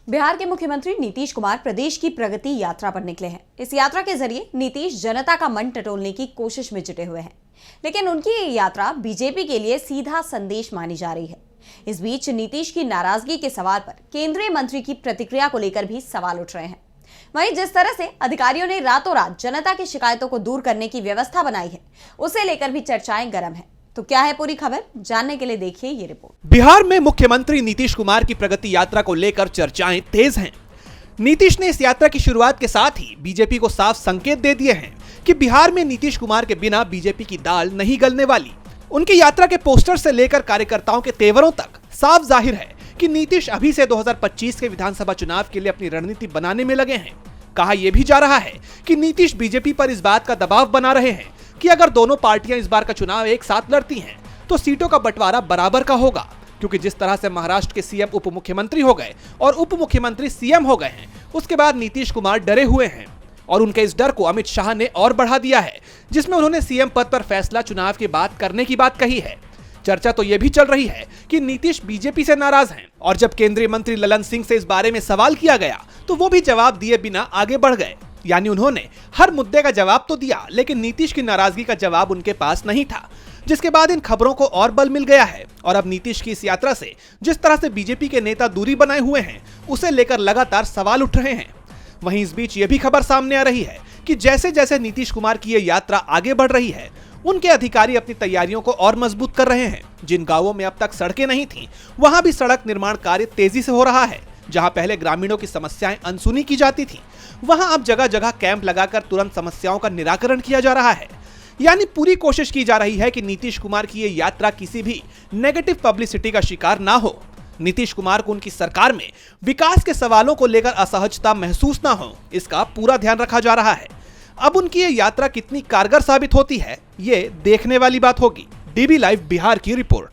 बिहार के मुख्यमंत्री नीतीश कुमार प्रदेश की प्रगति यात्रा पर निकले हैं। इस यात्रा के जरिए नीतीश जनता का मन टटोलने की कोशिश में जुटे हुए हैं, लेकिन उनकी ये यात्रा बीजेपी के लिए सीधा संदेश मानी जा रही है। इस बीच नीतीश की नाराजगी के सवाल पर केंद्रीय मंत्री की प्रतिक्रिया को लेकर भी सवाल उठ रहे हैं। वहीं जिस तरह से अधिकारियों ने रातों रात जनता की शिकायतों को दूर करने की व्यवस्था बनाई है, उसे लेकर भी चर्चाएं गर्म है। तो क्या है पूरी खबर, जानने के लिए देखिए ये रिपोर्ट। बिहार में मुख्यमंत्री नीतीश कुमार की प्रगति यात्रा को लेकर चर्चाएं तेज हैं। नीतीश ने इस यात्रा की शुरुआत के साथ ही बीजेपी को साफ संकेत दे दिए हैं कि बिहार में नीतीश कुमार के बिना बीजेपी की दाल नहीं गलने वाली। उनकी यात्रा के पोस्टर से लेकर कार्यकर्ताओं के तेवरों तक साफ जाहिर है कि नीतीश अभी से 2025 के विधानसभा चुनाव के लिए अपनी रणनीति बनाने में लगे हैं। कहा यह भी जा रहा है कि नीतीश बीजेपी पर इस बात का दबाव बना रहे हैं कि अगर दोनों पार्टियां इस बार का चुनाव एक साथ लड़ती हैं तो सीटों का बंटवारा बराबर का होगा, क्योंकि जिस तरह से महाराष्ट्र के सीएम उप मुख्यमंत्री हो गए और उप मुख्यमंत्री सीएम हो गए हैं, उसके बाद नीतीश कुमार डरे हुए हैं और उनके इस डर को अमित शाह ने और बढ़ा दिया है, जिसमें उन्होंने सीएम पद पर फैसला चुनाव के बाद करने की बात कही है। चर्चा तो यह भी चल रही है कि नीतीश बीजेपी से नाराज हैं और जब केंद्रीय मंत्री ललन सिंह से इस बारे में सवाल किया गया तो वो भी जवाब दिए बिना आगे बढ़ गए। यानी उन्होंने हर मुद्दे का जवाब तो दिया, लेकिन नीतीश की नाराजगी का जवाब उनके पास नहीं था, जिसके बाद इन खबरों को और बल मिल गया है। और अब नीतीश की इस यात्रा से जिस तरह से बीजेपी के नेता दूरी बनाए हुए हैं, उसे लेकर लगातार सवाल उठ रहे हैं। वहीं इस बीच ये भी खबर सामने आ रही है कि जैसे जैसे नीतीश कुमार की ये यात्रा आगे बढ़ रही है, उनके अधिकारी अपनी तैयारियों को और मजबूत कर रहे हैं। जिन गांवों में अब तक सड़कें नहीं थीं, वहां भी सड़क निर्माण कार्य तेजी से हो रहा है। जहां पहले ग्रामीणों की समस्याएं अनसुनी की जाती थी, वहां अब जगह जगह कैंप लगाकर तुरंत समस्याओं का निराकरण किया जा रहा है। यानी पूरी कोशिश की जा रही है कि नीतीश कुमार की ये यात्रा किसी भी नेगेटिव पब्लिसिटी का शिकार ना हो। नीतीश कुमार को उनकी सरकार में विकास के सवालों को लेकर असहजता महसूस ना हो, इसका पूरा ध्यान रखा जा रहा है। अब उनकी ये यात्रा कितनी कारगर साबित होती है, ये देखने वाली बात होगी। डीबी लाइव बिहार की रिपोर्ट।